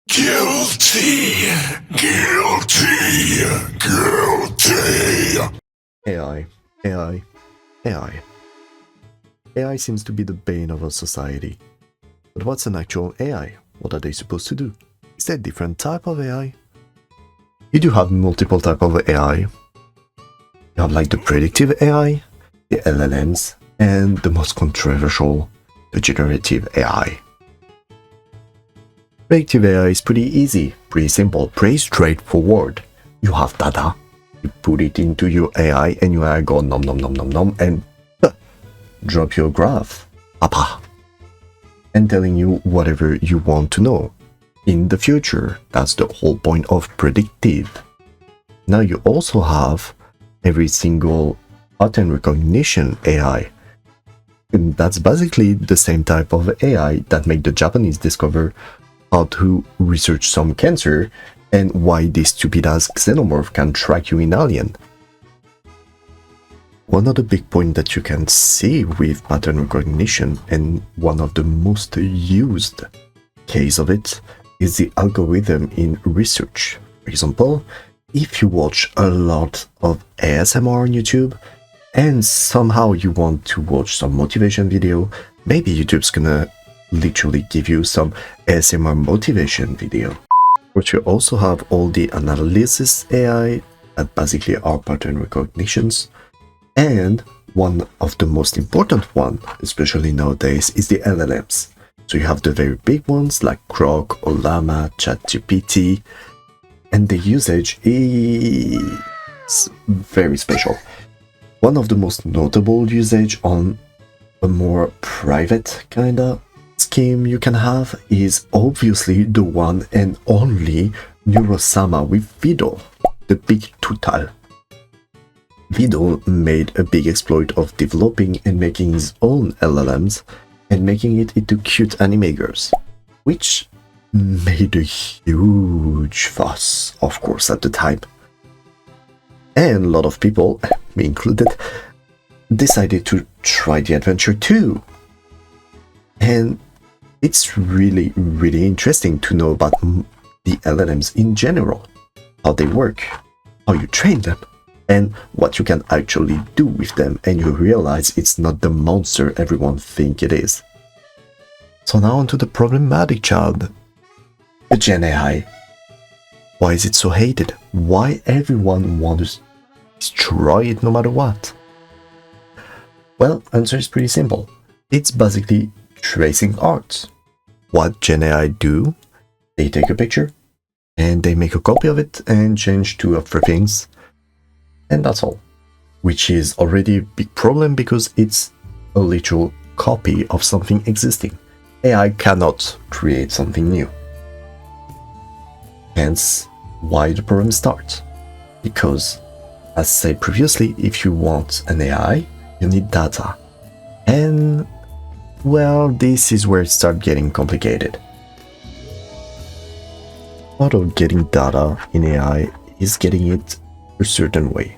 Guilty, guilty, guilty. AI, AI, AI. AI seems to be the bane of our society. But what's an actual AI? What are they supposed to do? Is there a different type of AI? You do have multiple types of AI. You have like the predictive AI, the LLMs, and the most controversial, the generative AI. Predictive AI is pretty easy, pretty simple, pretty straightforward. You have data, you put it into your AI, and your AI go nom nom nom nom nom and drop your graph, papa, and telling you whatever you want to know. In the future, that's the whole point of predictive. Now you also have every single pattern recognition AI. And that's basically the same type of AI that made the Japanese discover how to research some cancer and why this stupid-ass xenomorph can track you in Alien. One of the big points that you can see with pattern recognition, and one of the most used case of it, is the algorithm in research. For example, if you watch a lot of ASMR on YouTube, and somehow you want to watch some motivation video, maybe YouTube's gonna literally give you some ASMR motivation video. But you also have all the analysis AI that basically are pattern recognitions. And one of the most important one, especially nowadays, is the LLMs. So you have the very big ones like Grok or Llama, ChatGPT, and the usage is very special. One of the most notable usage on a more private kinda scheme you can have is obviously the one and only Neurosama with Vidal, the big tutal. Vidal made a big exploit of developing and making his own LLMs and making it into cute anime girls, which made a huge fuss, of course, at the time. And a lot of people, me included, decided to try the adventure too. And it's really, really interesting to know about the LLMs in general, how they work, how you train them, and what you can actually do with them, and you realize it's not the monster everyone thinks it is. So now onto the problematic child, the Gen AI. Why is it so hated? Why everyone wants to destroy it no matter what? Well, answer is pretty simple. It's basically tracing art. What Gen AI do? They take a picture and they make a copy of it and change two or three things, and that's all. Which is already a big problem because it's a literal copy of something existing. AI cannot create something new. Hence, why the problem starts. Because, as said previously, if you want an AI, you need data. And, well, this is where it starts getting complicated. Part of getting data in AI is getting it a certain way.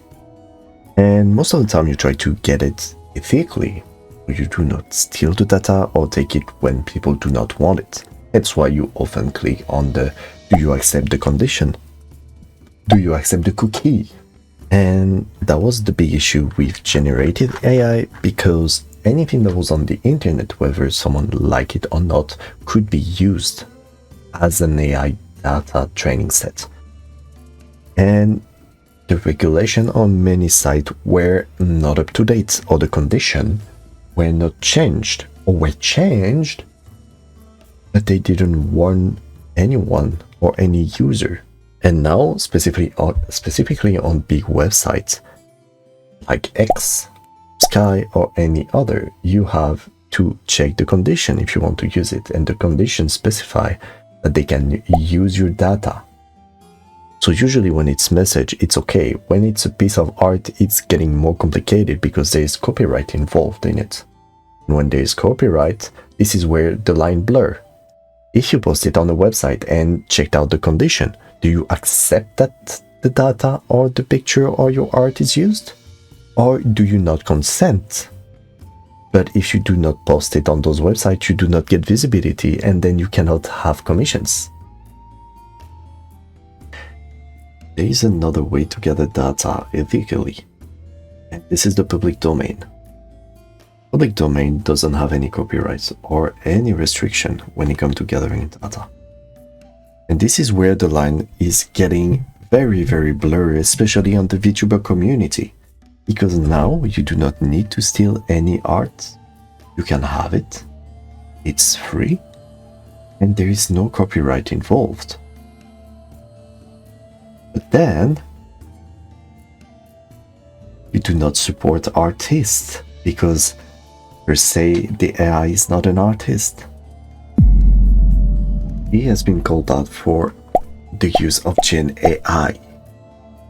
And most of the time you try to get it ethically. You do not steal the data or take it when people do not want it. That's why you often click on the do you accept the condition? Do you accept the cookie? And that was the big issue with generative AI, because anything that was on the internet, whether someone liked it or not, could be used as an AI data training set. And the regulation on many sites were not up to date, or the condition were not changed, or were changed, but they didn't warn anyone or any user. And now, specifically on big websites like X, Sky, or any other, you have to check the condition if you want to use it, and the conditions specify that they can use your data. So usually when it's message, it's okay. When it's a piece of art, it's getting more complicated because there is copyright involved in it. And when there is copyright, this is where the line blur. If you post it on a website and checked out the condition, do you accept that the data or the picture or your art is used? Or do you not consent? But if you do not post it on those websites, you do not get visibility, and then you cannot have commissions. there is another way to gather data ethically, and this is the public domain. Public domain doesn't have any copyrights or any restriction when it comes to gathering data. And this is where the line is getting very, very blurry, especially on the VTuber community, because now you do not need to steal any art. You can have it, it's free, and there is no copyright involved. But then, you do not support artists, because per se the AI is not an artist. He has been called out for the use of Gen AI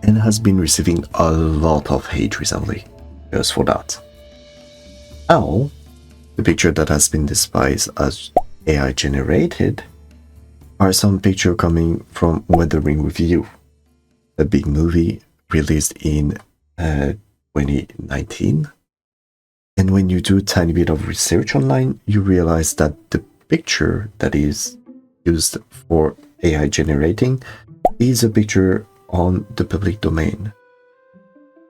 and has been receiving a lot of hate recently just for that. Now, the picture that has been despised as AI generated are some pictures coming from Weathering with You, a big movie released in 2019. And when you do a tiny bit of research online, you realize that the picture that is used for AI generating is a picture on the public domain.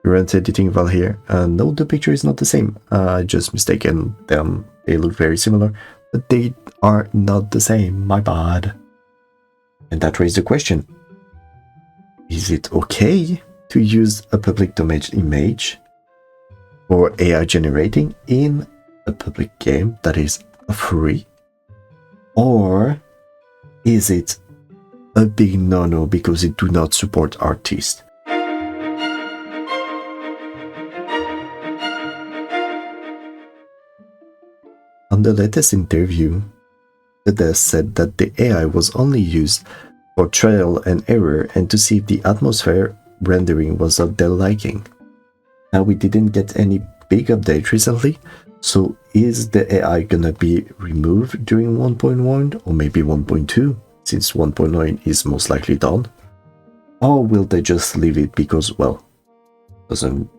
Current editing Val here. No, the picture is not the same. I just mistaken them. They look very similar, but they are not the same. My bad. And that raises the question: is it okay to use a public domain image for AI generating in a public game that is free? Or is it a big no-no because it do not support artists? On the latest interview, the dev said that the AI was only used for trial and error and to see if the atmosphere rendering was of their liking. Now, we didn't get any big update recently, so is the AI gonna be removed during 1.1 or maybe 1.2, since 1.9 is most likely done? Or will they just leave it because, well, doesn't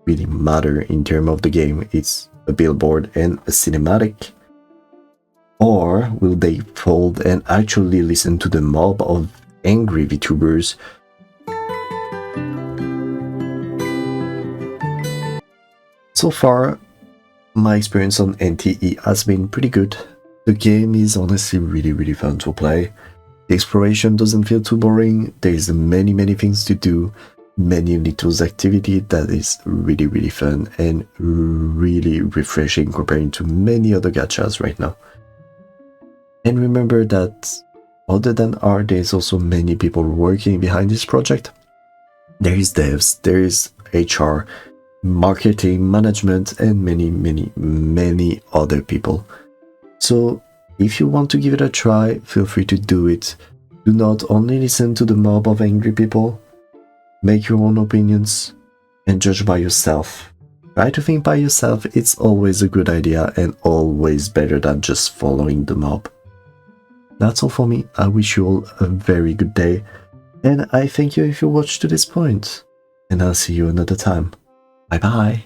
really matter in terms of the game, it's a billboard and a cinematic? Or will they fold and actually listen to the mob of angry VTubers? So far, my experience on NTE has been pretty good. The game is honestly really fun to play. The exploration doesn't feel too boring. There's many things to do, many little activity that is really fun and really refreshing comparing to many other gachas right now. And remember that other than art, there's also many people working behind this project. There is devs, there is HR, marketing, management, and many other people. So if you want to give it a try, feel free to do it. Do not only listen to the mob of angry people. Make your own opinions and judge by yourself. Try to think by yourself. It's always a good idea and always better than just following the mob. That's all for me. I wish you all a very good day, and I thank you if you watched to this point. And I'll see you another time. Bye bye.